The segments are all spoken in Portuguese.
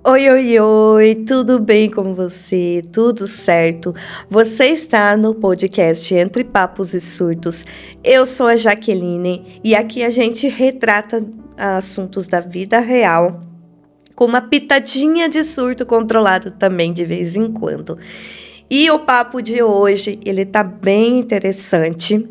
Oi, oi, oi, tudo bem com você? Tudo certo? Você está no podcast Entre Papos e Surtos. Eu sou a Jaqueline e aqui a gente retrata assuntos da vida real com uma pitadinha de surto controlado também de vez em quando. E o papo de hoje, ele tá bem interessante.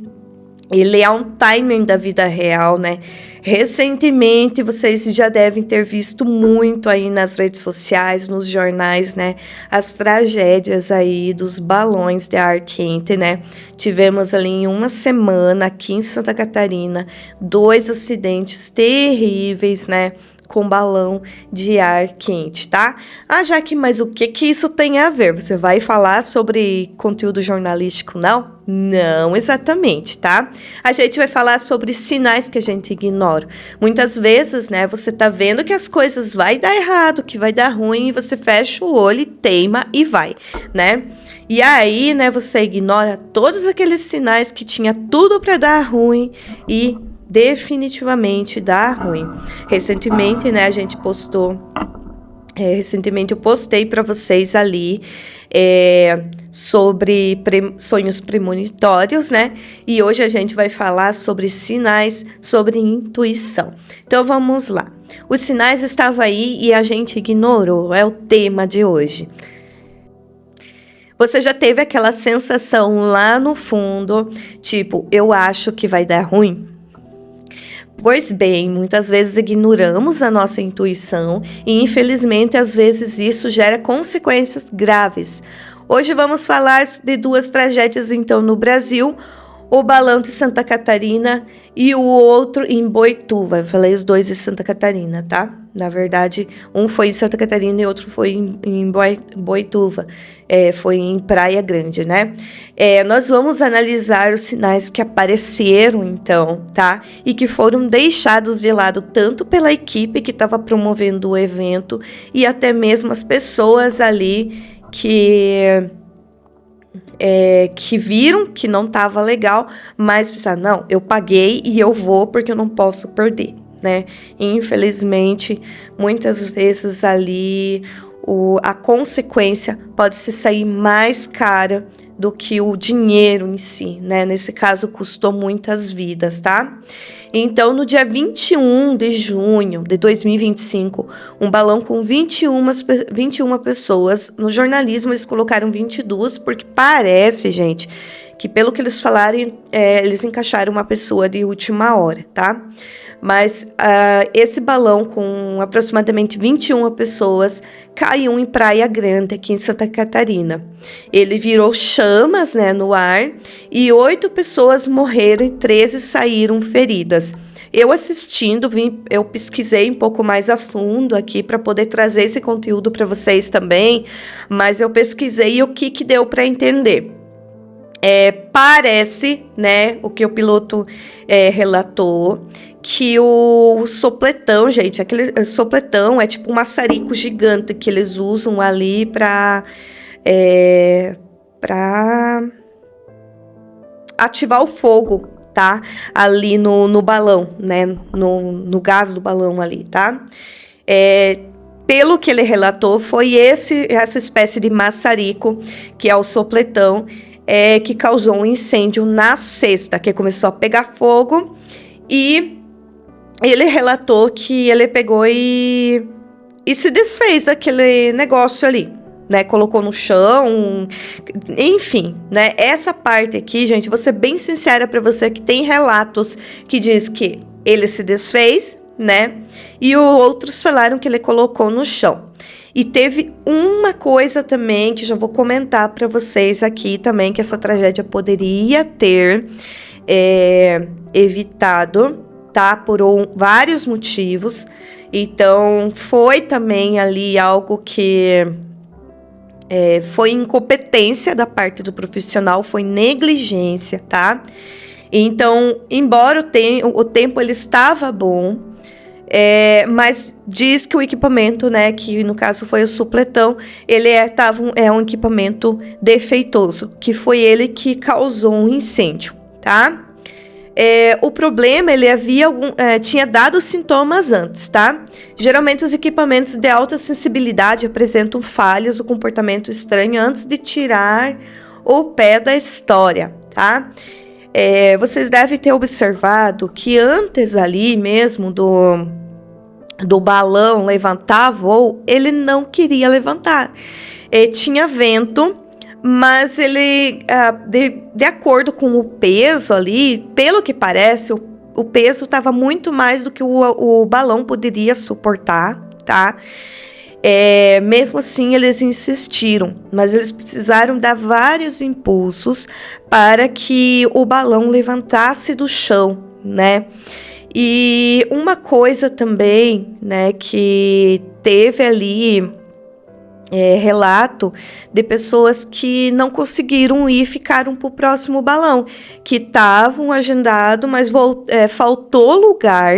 Ele é um timing da vida real, né? Recentemente, vocês já devem ter visto muito aí nas redes sociais, nos jornais, né? As tragédias aí dos balões de ar quente, né? Tivemos ali em uma semana, aqui em Santa Catarina, 2 acidentes terríveis, né? Com balão de ar quente, tá? Jaque, mas o que isso tem a ver? Você vai falar sobre conteúdo jornalístico, não? Não exatamente, tá? A gente vai falar sobre sinais que a gente ignora. Muitas vezes, né, você tá vendo que as coisas vai dar errado, que vai dar ruim, e você fecha o olho e teima e vai, né? E aí, né, você ignora todos aqueles sinais que tinha tudo para dar ruim e definitivamente dá ruim. Recentemente, né, a gente postou. Recentemente eu postei para vocês ali sobre sonhos premonitórios, né? E hoje a gente vai falar sobre sinais, sobre intuição. Então vamos lá. Os sinais estavam aí e a gente ignorou, é o tema de hoje. Você já teve aquela sensação lá no fundo, tipo, eu acho que vai dar ruim? Pois bem, muitas vezes ignoramos a nossa intuição e, infelizmente, às vezes isso gera consequências graves. Hoje vamos falar de 2 tragédias, então, no Brasil, o balão de Santa Catarina e o outro em Boituva. Eu falei os 2 em Santa Catarina, tá? Na verdade, um foi em Santa Catarina e outro foi em Boituva. Foi em Praia Grande, né? Nós vamos analisar os sinais que apareceram, então, tá? E que foram deixados de lado tanto pela equipe que estava promovendo o evento e até mesmo as pessoas ali que viram que não estava legal, mas pensaram, não, eu paguei e eu vou porque eu não posso perder, né? Infelizmente, muitas vezes ali a consequência pode se sair mais cara do que o dinheiro em si, né? Nesse caso, custou muitas vidas, tá? Então, no dia 21 de junho de 2025, um balão com 21 pessoas, no jornalismo eles colocaram 22, porque parece, gente, que pelo que eles falarem, eles encaixaram uma pessoa de última hora, tá? Mas esse balão com aproximadamente 21 pessoas caiu em Praia Grande, aqui em Santa Catarina. Ele virou chamas, né, no ar e 8 pessoas morreram e 13 saíram feridas. Eu assistindo, eu pesquisei um pouco mais a fundo aqui para poder trazer esse conteúdo para vocês também, mas eu pesquisei o que deu para entender. Parece, né, o que o piloto relatou, que o sopletão, gente, aquele sopletão é tipo um maçarico gigante que eles usam ali para ativar o fogo, tá? Ali no balão, né? No gás do balão ali, tá? Pelo que ele relatou, foi essa espécie de maçarico, que é o sopletão, que causou um incêndio na sexta, que começou a pegar fogo e ele relatou que ele pegou e se desfez daquele negócio ali, né? Colocou no chão, enfim, né? Essa parte aqui, gente, vou ser bem sincera para você que tem relatos que diz que ele se desfez, né? E outros falaram que ele colocou no chão. E teve uma coisa também que já vou comentar para vocês aqui também, que essa tragédia poderia ter evitado, tá? Por vários motivos. Então, foi também ali algo que foi incompetência da parte do profissional, foi negligência, tá? Então, embora o tempo ele estava bom, mas diz que o equipamento, né, que no caso foi o supletão, ele é um equipamento defeituoso, que foi ele que causou um incêndio, tá? O problema, ele tinha dado sintomas antes, tá? Geralmente, os equipamentos de alta sensibilidade apresentam falhas ou comportamento estranho antes de tirar o pé da história, tá? Vocês devem ter observado que antes ali mesmo do balão levantar voo, ele não queria levantar. Tinha vento, mas ele, de acordo com o peso ali, pelo que parece, o peso estava muito mais do que o balão poderia suportar, tá? Mesmo assim, eles insistiram, mas eles precisaram dar vários impulsos para que o balão levantasse do chão, né? E uma coisa também, né, que teve ali relato de pessoas que não conseguiram ir e ficaram para o próximo balão, que estavam agendados, mas faltou lugar,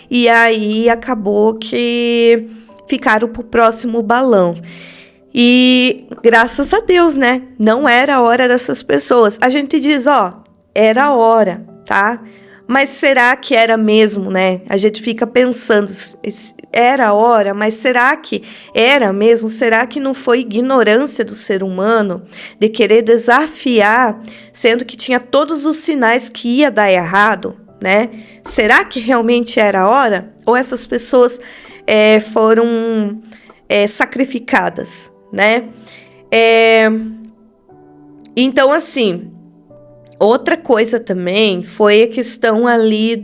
e aí acabou que ficaram para o próximo balão. E graças a Deus, né? Não era a hora dessas pessoas. A gente diz, era a hora, tá? Mas será que era mesmo, né? A gente fica pensando, era a hora, mas será que era mesmo? Será que não foi ignorância do ser humano de querer desafiar, sendo que tinha todos os sinais que ia dar errado, né? Será que realmente era a hora? Ou essas pessoas foram sacrificadas, né? Então, assim... Outra coisa também foi a questão ali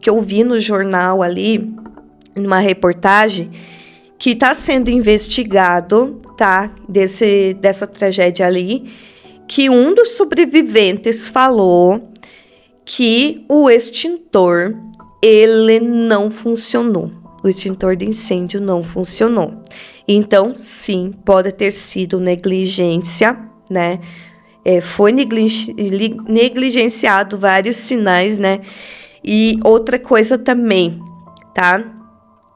que eu vi no jornal ali, numa reportagem, que está sendo investigado, tá? Dessa tragédia ali, que um dos sobreviventes falou que o extintor, ele não funcionou. O extintor de incêndio não funcionou. Então, sim, pode ter sido negligência, né? Foi negligenciado vários sinais, né? E outra coisa também, tá?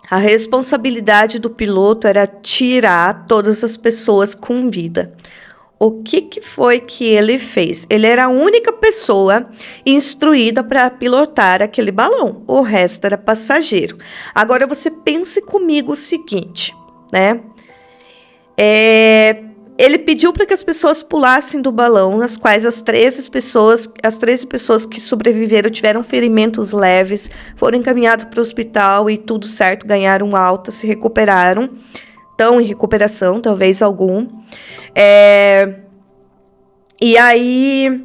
A responsabilidade do piloto era tirar todas as pessoas com vida. O que foi que ele fez? Ele era a única pessoa instruída para pilotar aquele balão. O resto era passageiro. Agora você pense comigo o seguinte, né? Ele pediu para que as pessoas pulassem do balão, nas quais as 13 pessoas que sobreviveram tiveram ferimentos leves, foram encaminhadas para o hospital e tudo certo, ganharam alta, se recuperaram. Estão em recuperação, talvez algum. E aí,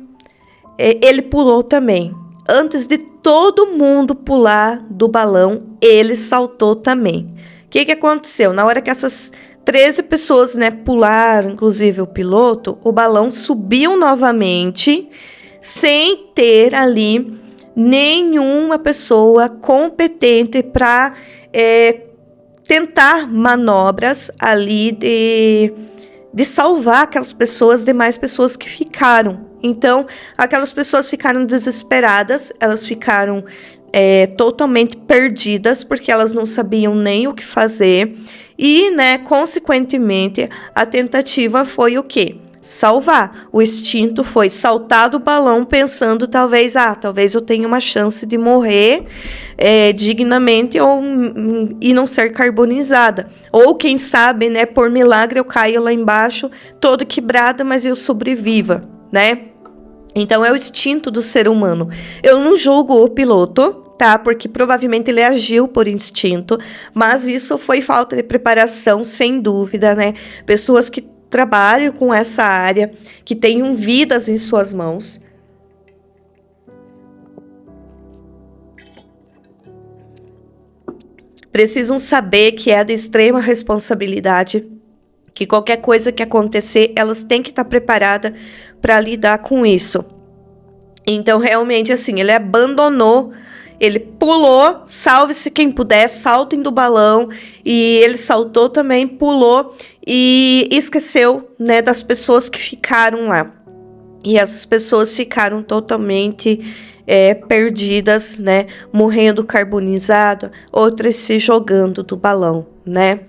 ele pulou também. Antes de todo mundo pular do balão, ele saltou também. O que aconteceu? Na hora que essas 13 pessoas, né, pularam, inclusive o piloto, o balão subiu novamente, sem ter ali nenhuma pessoa competente para tentar manobras ali de salvar aquelas pessoas, demais pessoas que ficaram. Então, aquelas pessoas ficaram desesperadas, elas ficaram totalmente perdidas, porque elas não sabiam nem o que fazer. E, né, consequentemente, a tentativa foi o quê? Salvar. O instinto foi saltar do balão pensando talvez eu tenha uma chance de morrer dignamente e não ser carbonizada. Ou quem sabe, né, por milagre eu caio lá embaixo todo quebrada, mas eu sobreviva, né? Então é o instinto do ser humano. Eu não julgo o piloto, tá? Porque provavelmente ele agiu por instinto, mas isso foi falta de preparação, sem dúvida, né? Pessoas que trabalham com essa área, que tenham vidas em suas mãos. Precisam saber que é de extrema responsabilidade, que qualquer coisa que acontecer, elas têm que estar preparadas para lidar com isso. Então, realmente, assim, ele abandonou, ele pulou, salve-se quem puder, saltem do balão, e ele saltou também, pulou e esqueceu, né, das pessoas que ficaram lá. E essas pessoas ficaram totalmente perdidas, né, morrendo carbonizado, outras se jogando do balão, né.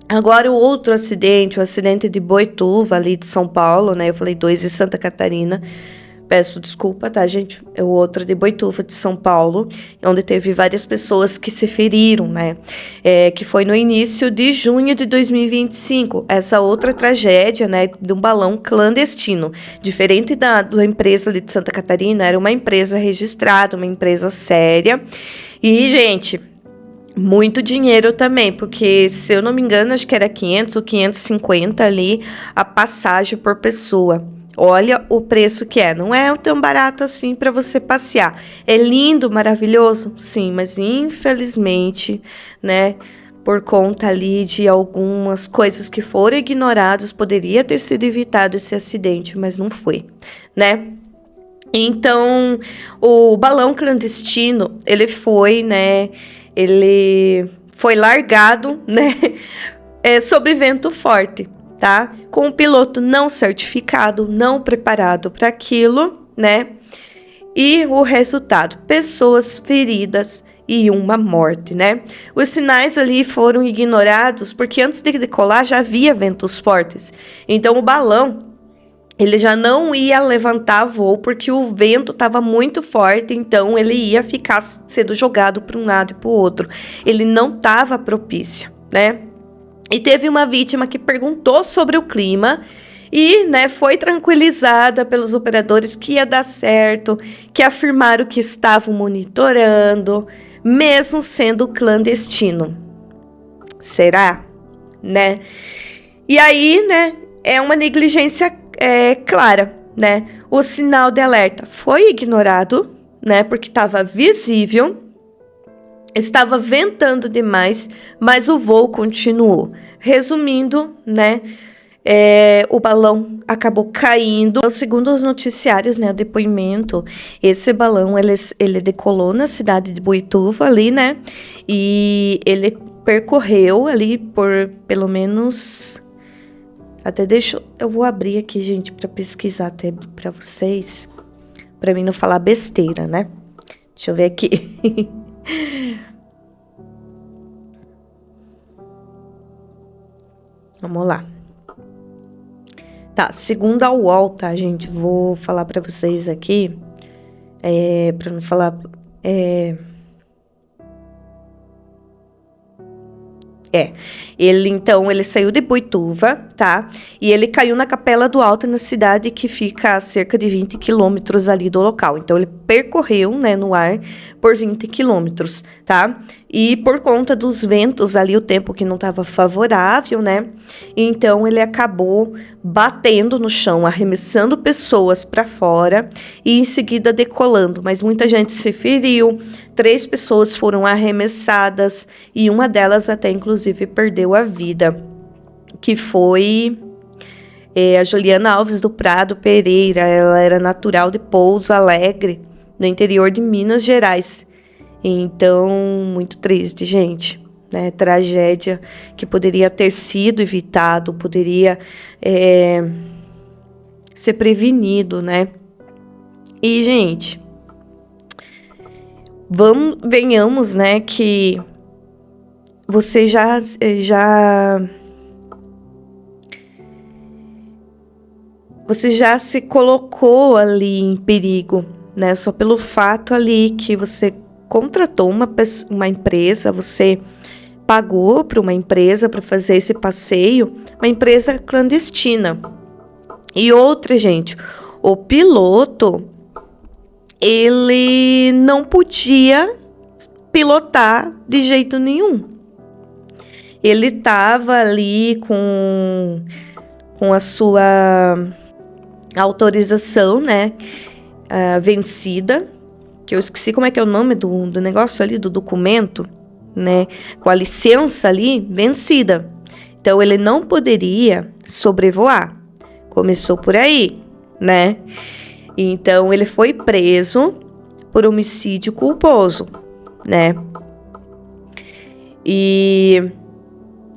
Agora, o outro acidente, o acidente de Boituva, ali de São Paulo, né, eu falei 2 em Santa Catarina, Peço desculpa, tá, gente? É o outro de Boituva, de São Paulo, onde teve várias pessoas que se feriram, né? Que foi no início de junho de 2025. Essa outra tragédia, né, de um balão clandestino. Diferente da empresa ali de Santa Catarina, era uma empresa registrada, uma empresa séria. E, gente, muito dinheiro também, porque, se eu não me engano, acho que era 500 ou 550 ali a passagem por pessoa. Olha o preço que é. Não é tão barato assim para você passear. É lindo, maravilhoso? Sim, mas infelizmente, né, por conta ali de algumas coisas que foram ignoradas, poderia ter sido evitado esse acidente, mas não foi, né? Então, o balão clandestino, ele foi, né, ele foi largado, né, sob vento forte, tá? Com o piloto não certificado, não preparado para aquilo, né? E o resultado, pessoas feridas e uma morte, né? Os sinais ali foram ignorados porque antes de decolar já havia ventos fortes. Então o balão ele já não ia levantar voo porque o vento estava muito forte, então ele ia ficar sendo jogado para um lado e para o outro. Ele não estava propício, né? E teve uma vítima que perguntou sobre o clima e, né, foi tranquilizada pelos operadores que ia dar certo, que afirmaram que estavam monitorando, mesmo sendo clandestino. Será? Né? E aí, né, é uma negligência clara, né? O sinal de alerta foi ignorado, né, porque estava visível. Estava ventando demais, mas o voo continuou. Resumindo, né, o balão acabou caindo. Segundo os noticiários, né, o depoimento, esse balão, ele decolou na cidade de Boituva ali, né, e ele percorreu ali por pelo menos... eu vou abrir aqui, gente, para pesquisar até para vocês, para mim não falar besteira, né? Deixa eu ver aqui. Vamos lá. Tá, segundo a UOL, tá, gente? Vou falar para vocês aqui, para não falar... ele saiu de Boituva, tá? E ele caiu na Capela do Alto, na cidade que fica a cerca de 20 quilômetros ali do local. Então, ele percorreu, né, no ar por 20 quilômetros, tá? E por conta dos ventos ali, o tempo que não estava favorável, né? Então, ele acabou batendo no chão, arremessando pessoas para fora e em seguida decolando. Mas muita gente se feriu, 3 pessoas foram arremessadas e uma delas até, inclusive, perdeu a vida, que foi a Juliana Alves do Prado Pereira. Ela era natural de Pouso Alegre, no interior de Minas Gerais. Então, muito triste, gente, né? Tragédia que poderia ter sido evitado, poderia ser prevenido, né? E, gente, venhamos, né, que você já se colocou ali em perigo, né? Só pelo fato ali que você contratou uma empresa, você pagou para uma empresa para fazer esse passeio, uma empresa clandestina. E outra, gente, o piloto, ele não podia pilotar de jeito nenhum. Ele estava ali com a sua autorização, né, vencida, que eu esqueci como é que é o nome do negócio ali, do documento, né, com a licença ali vencida. Então, ele não poderia sobrevoar. Começou por aí, né? Então, ele foi preso por homicídio culposo, né? E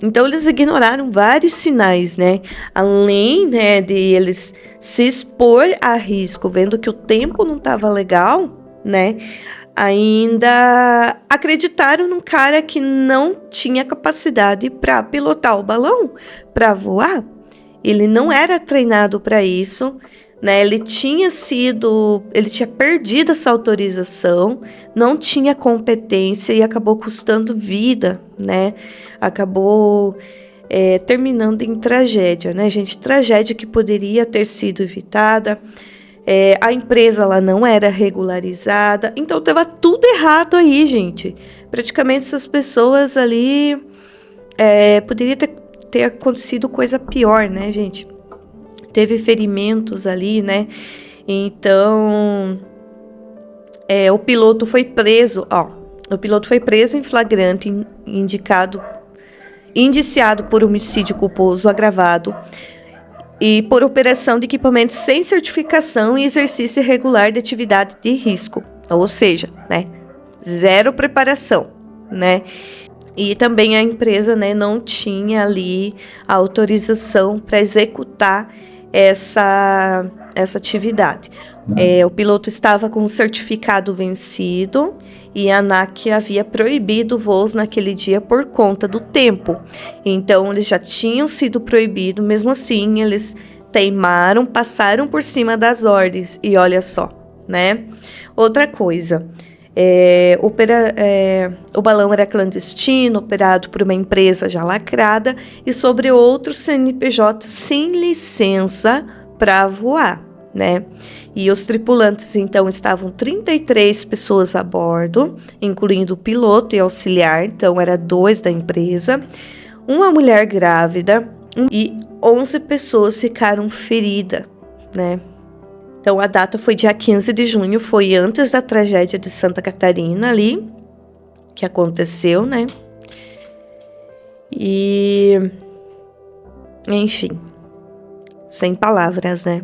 então eles ignoraram vários sinais, né? Além, né, de eles se expor a risco, vendo que o tempo não estava legal, né? Ainda acreditaram num cara que não tinha capacidade para pilotar o balão, para voar. Ele não era treinado para isso, né? Ele tinha perdido essa autorização, não tinha competência e acabou custando vida, né? Acabou terminando em tragédia, né, gente? Tragédia que poderia ter sido evitada. A empresa ela não era regularizada, então estava tudo errado aí, gente. Praticamente essas pessoas ali poderia ter acontecido coisa pior, né, gente? Teve ferimentos ali, né? Então, o piloto foi preso, o piloto foi preso em flagrante, indiciado por homicídio culposo agravado e por operação de equipamentos sem certificação e exercício irregular de atividade de risco, ou seja, né, zero preparação, né? E também a empresa, né, não tinha ali a autorização para executar essa atividade. O piloto estava com o certificado vencido e a ANAC havia proibido voos naquele dia por conta do tempo. Então, eles já tinham sido proibidos, mesmo assim, eles teimaram, passaram por cima das ordens. E olha só, né? Outra coisa, o balão era clandestino, operado por uma empresa já lacrada e sobre outro CNPJ sem licença para voar, né? E os tripulantes, então, estavam 33 pessoas a bordo, incluindo o piloto e auxiliar, então, era 2 da empresa, uma mulher grávida e 11 pessoas ficaram feridas, né? Então, a data foi dia 15 de junho, foi antes da tragédia de Santa Catarina ali, que aconteceu, né? E, enfim, sem palavras, né?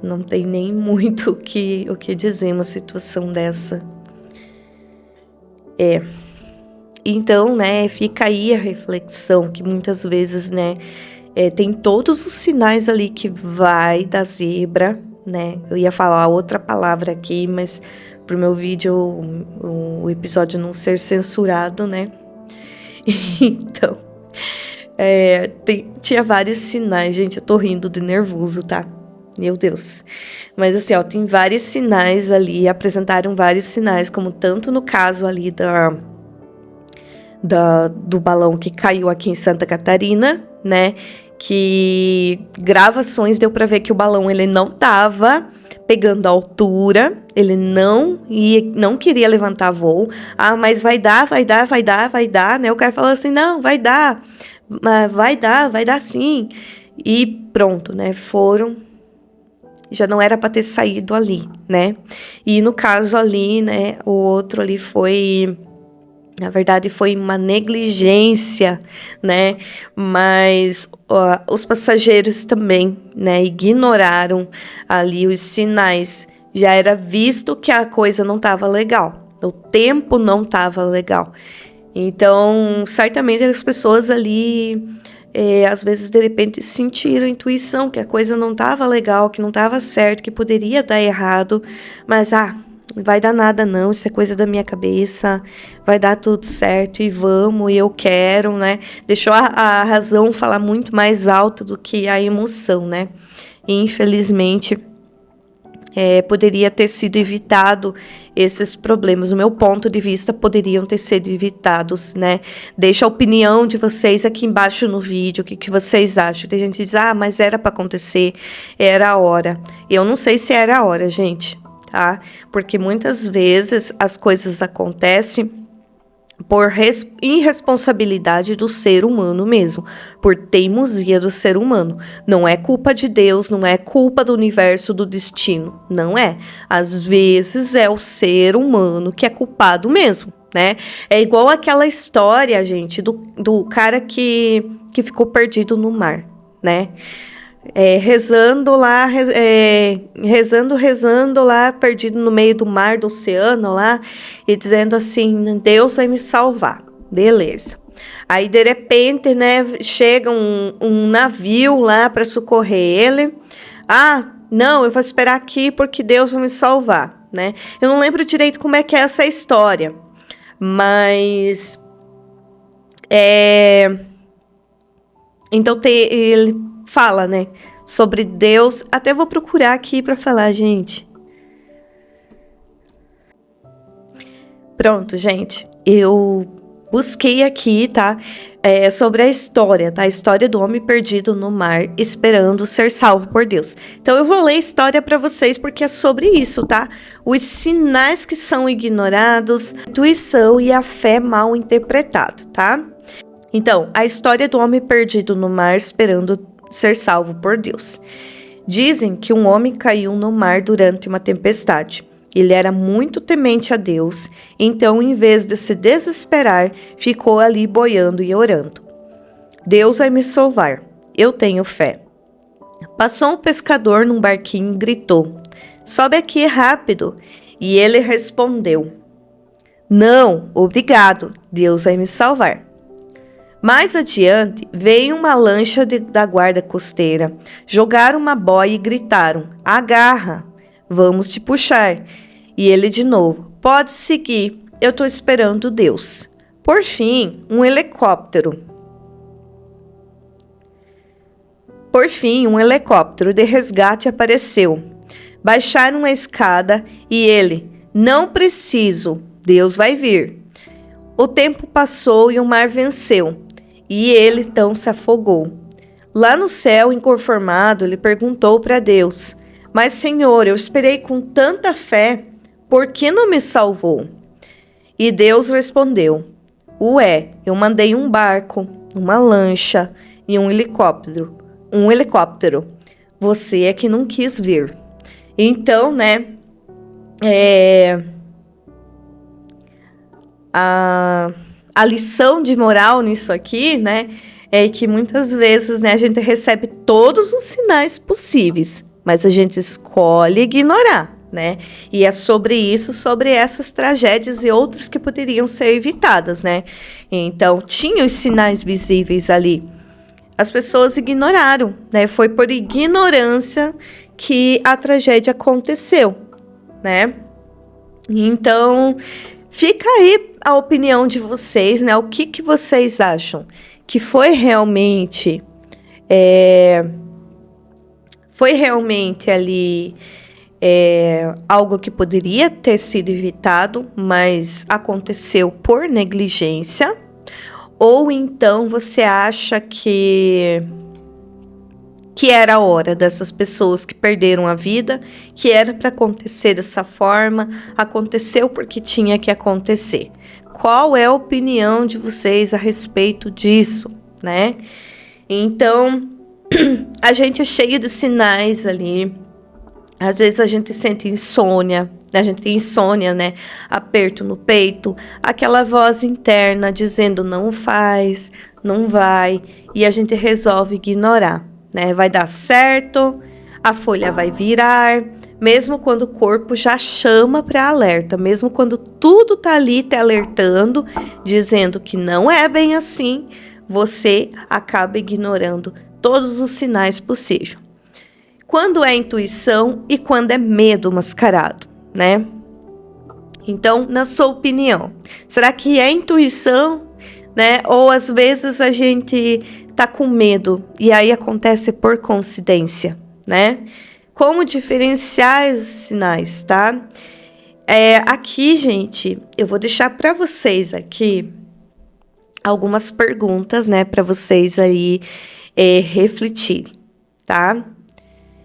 Não tem nem muito o que dizer uma situação dessa. Então, né, fica aí a reflexão que muitas vezes, né, tem todos os sinais ali que vai da zebra, né? Eu ia falar outra palavra aqui, mas pro meu vídeo, o episódio não ser censurado, né? Então, tinha vários sinais, gente, eu tô rindo de nervoso, tá? Meu Deus. Mas assim, tem vários sinais ali, apresentaram vários sinais, como tanto no caso ali do balão que caiu aqui em Santa Catarina, né? Que gravações deu para ver que o balão ele não tava pegando a altura, ele não queria levantar voo. Mas vai dar, né? O cara falou assim, não, vai dar sim. E pronto, né? Já não era para ter saído ali, né? E no caso ali, né, o outro ali na verdade foi uma negligência, né? Mas os passageiros também, né, ignoraram ali os sinais. Já era visto que a coisa não estava legal, o tempo não estava legal. Então, certamente as pessoas ali às vezes, de repente, sentiram a intuição que a coisa não estava legal, que não estava certo, que poderia dar errado, mas, vai dar nada não, isso é coisa da minha cabeça, vai dar tudo certo e vamos, e eu quero, né? Deixou a razão falar muito mais alto do que a emoção, né? E, infelizmente, poderia ter sido evitado esses problemas. No meu ponto de vista, poderiam ter sido evitados, né? Deixa a opinião de vocês aqui embaixo no vídeo, o que vocês acham. Tem gente que diz, mas era para acontecer, era a hora. Eu não sei se era a hora, gente, tá? Porque muitas vezes as coisas acontecem por irresponsabilidade do ser humano mesmo, por teimosia do ser humano. Não é culpa de Deus, não é culpa do universo, do destino, não é. Às vezes é o ser humano que é culpado mesmo, né? É igual aquela história, gente, do cara que ficou perdido no mar, né? Rezando lá, perdido no meio do mar, do oceano lá, e dizendo assim, Deus vai me salvar, beleza. Aí, de repente, né, chega um navio lá para socorrer ele. Não, eu vou esperar aqui porque Deus vai me salvar, né? Eu não lembro direito como é que é essa história, mas... Então, ele fala, né, sobre Deus. Até vou procurar aqui para falar, gente. Pronto, gente. Eu busquei aqui, tá? Sobre a história, tá? A história do homem perdido no mar, esperando ser salvo por Deus. Então, eu vou ler a história para vocês, porque é sobre isso, tá? Os sinais que são ignorados, a intuição e a fé mal interpretada, tá? Então, a história do homem perdido no mar, esperando ser salvo por Deus. Dizem que um homem caiu no mar durante uma tempestade. Ele era muito temente a Deus, então, em vez de se desesperar, ficou ali boiando e orando. Deus vai me salvar, eu tenho fé. Passou um pescador num barquinho e gritou: sobe aqui rápido. E ele respondeu: não, obrigado, Deus vai me salvar. Mais adiante, veio uma lancha da guarda costeira, jogaram uma boia e gritaram: agarra! Vamos te puxar. E ele de novo: pode seguir, eu estou esperando Deus. Por fim, um helicóptero de resgate apareceu. Baixaram a escada e ele: não preciso, Deus vai vir. O tempo passou e o mar venceu, e ele então se afogou. Lá no céu, inconformado, ele perguntou para Deus: mas, Senhor, eu esperei com tanta fé, por que não me salvou? E Deus respondeu: ué, eu mandei um barco, uma lancha e um helicóptero. Você é que não quis vir. Então, né, a lição de moral nisso aqui, né, é que muitas vezes, né, a gente recebe todos os sinais possíveis, mas a gente escolhe ignorar, né? E é sobre isso, sobre essas tragédias e outras que poderiam ser evitadas, né? Então, tinha os sinais visíveis ali. As pessoas ignoraram, né? Foi por ignorância que a tragédia aconteceu, né? Então, fica aí a opinião de vocês, né? O que vocês acham? Que foi realmente ali algo que poderia ter sido evitado, mas aconteceu por negligência? Ou então você acha que era a hora dessas pessoas que perderam a vida, que era para acontecer dessa forma, aconteceu porque tinha que acontecer? Qual é a opinião de vocês a respeito disso, né? Então, a gente é cheio de sinais ali. Às vezes a gente sente insônia, a gente tem insônia, né? Aperto no peito, aquela voz interna dizendo não faz, não vai, e a gente resolve ignorar, né? Vai dar certo, a folha vai virar, mesmo quando o corpo já chama para alerta, mesmo quando tudo tá ali te alertando, dizendo que não é bem assim, você acaba ignorando todos os sinais possíveis. Quando é intuição e quando é medo mascarado, né? Então, na sua opinião, será que é intuição, né? Ou às vezes a gente tá com medo e aí acontece por coincidência, né? Como diferenciar os sinais, tá? Aqui, gente, eu vou deixar para vocês aqui algumas perguntas, né? Para vocês aí refletirem, tá?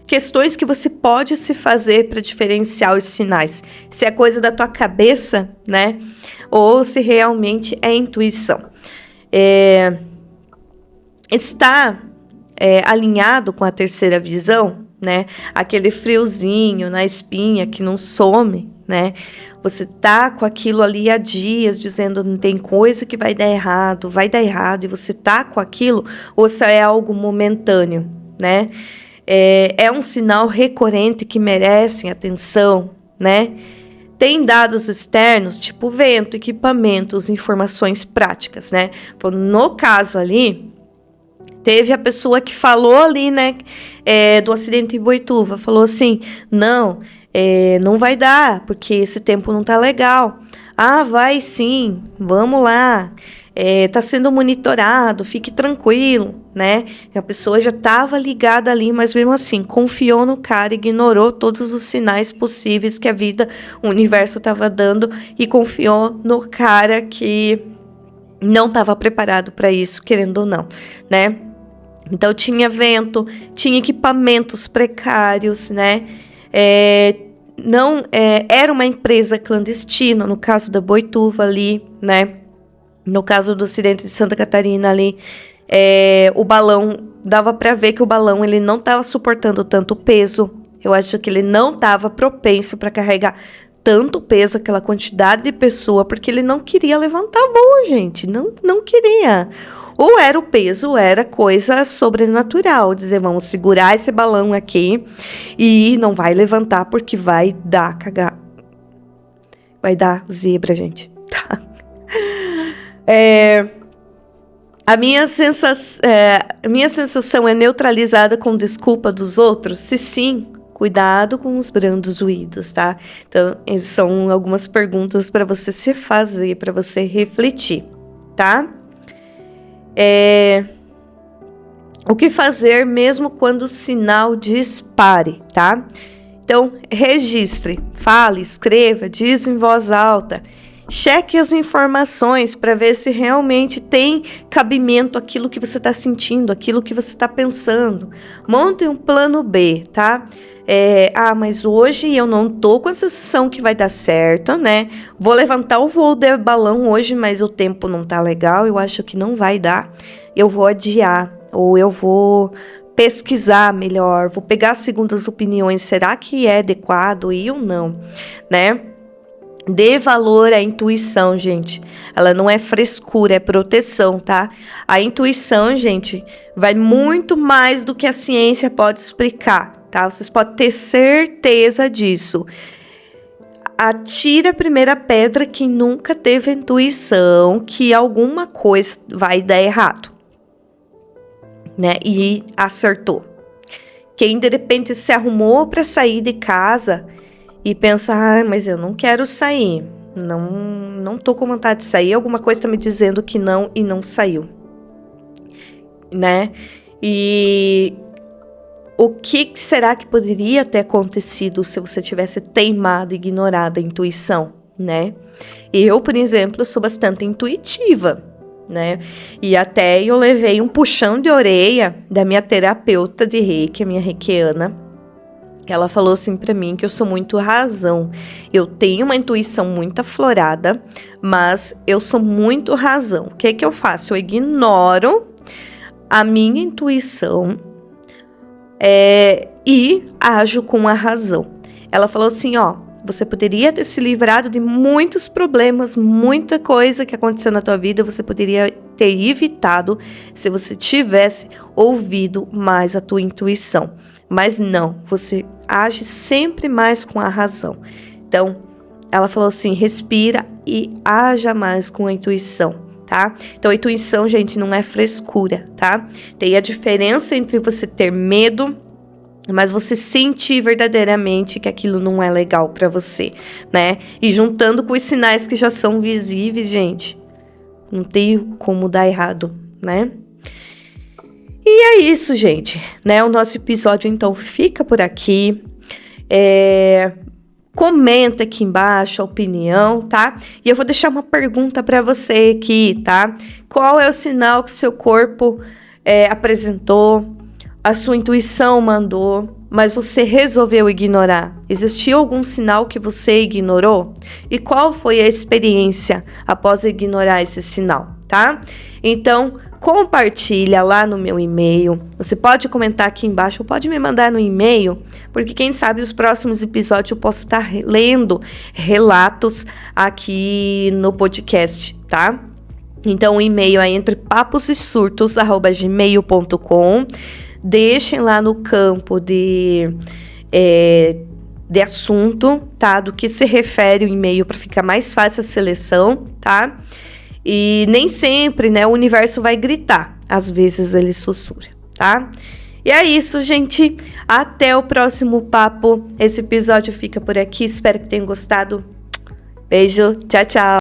Questões que você pode se fazer para diferenciar os sinais. Se é coisa da tua cabeça, né? Ou se realmente é intuição. Está alinhado com a terceira visão, né? Aquele friozinho na espinha que não some, né? Você tá com aquilo ali há dias dizendo não tem coisa que vai dar errado, e você tá com aquilo, ou se é algo momentâneo, né? É um sinal recorrente que merece atenção, né? Tem dados externos, tipo vento, equipamentos, informações práticas, né? No caso ali, teve a pessoa que falou ali, né, do acidente em Boituva, falou assim, não vai dar, porque esse tempo não tá legal. Ah, vai sim, vamos lá, tá sendo monitorado, fique tranquilo, né? A pessoa já estava ligada ali, mas mesmo assim, confiou no cara, ignorou todos os sinais possíveis que a vida, o universo estava dando e confiou no cara que não estava preparado para isso, querendo ou não, né? Então, tinha vento, tinha equipamentos precários, né? Era uma empresa clandestina, no caso da Boituva ali, né? No caso do acidente de Santa Catarina ali, o balão, dava para ver que o balão ele não estava suportando tanto peso. Eu acho que ele não estava propenso para carregar tanto peso, aquela quantidade de pessoa, porque ele não queria levantar voo, gente. Não queria. Ou era o peso, ou era coisa sobrenatural. Dizer, vamos segurar esse balão aqui e não vai levantar porque vai dar cagar. Vai dar zebra, gente. Tá? A minha sensação é neutralizada com desculpa dos outros? Se sim, cuidado com os brandos ruídos, tá? Então, essas são algumas perguntas para você se fazer, para você refletir, tá? O que fazer mesmo quando o sinal dispare, tá? Então, registre, fale, escreva, diz em voz alta. Cheque as informações para ver se realmente tem cabimento aquilo que você está sentindo, aquilo que você está pensando. Monte um plano B, tá? Mas hoje eu não tô com a sensação que vai dar certo, né? Vou levantar o voo de balão hoje, mas o tempo não tá legal, eu acho que não vai dar. Eu vou adiar, ou eu vou pesquisar melhor, vou pegar segundas opiniões, será que é adequado ir ou não, né? Dê valor à intuição, gente. Ela não é frescura, é proteção, tá? A intuição, gente, vai muito mais do que a ciência pode explicar, tá? Vocês podem ter certeza disso. Atira a primeira pedra quem nunca teve intuição que alguma coisa vai dar errado, né? E acertou. Quem de repente se arrumou para sair de casa e pensa, mas eu não quero sair, não tô com vontade de sair, alguma coisa tá me dizendo que não e não saiu, né? E o que será que poderia ter acontecido se você tivesse teimado e ignorado a intuição, né? Eu, por exemplo, sou bastante intuitiva, né? E até eu levei um puxão de orelha da minha terapeuta de Reiki, a minha reikiana. Ela falou assim pra mim que eu sou muito razão. Eu tenho uma intuição muito aflorada, mas eu sou muito razão. O que eu faço? Eu ignoro a minha intuição e ajo com a razão. Ela falou assim, você poderia ter se livrado de muitos problemas, muita coisa que aconteceu na tua vida, você poderia ter evitado se você tivesse ouvido mais a tua intuição. Mas não, você age sempre mais com a razão. Então, ela falou assim, respira e haja mais com a intuição, tá? Então, a intuição, gente, não é frescura, tá? Tem a diferença entre você ter medo, mas você sentir verdadeiramente que aquilo não é legal pra você, né? E juntando com os sinais que já são visíveis, gente, não tem como dar errado, né? E é isso, gente, né? O nosso episódio, então, fica por aqui. Comenta aqui embaixo a opinião, tá? E eu vou deixar uma pergunta para você aqui, tá? Qual é o sinal que o seu corpo apresentou, a sua intuição mandou, mas você resolveu ignorar? Existiu algum sinal que você ignorou? E qual foi a experiência após ignorar esse sinal, tá? Então, compartilha lá no meu e-mail. Você pode comentar aqui embaixo ou pode me mandar no e-mail, porque quem sabe os próximos episódios eu posso estar lendo relatos aqui no podcast, tá? Então o e-mail é entrepapossurtos@gmail.com. Deixem lá no campo de assunto, tá? Do que se refere o e-mail para ficar mais fácil a seleção, tá? E nem sempre, né, o universo vai gritar. Às vezes ele sussurra, tá? E é isso, gente. Até o próximo papo. Esse episódio fica por aqui. Espero que tenham gostado. Beijo. Tchau, tchau.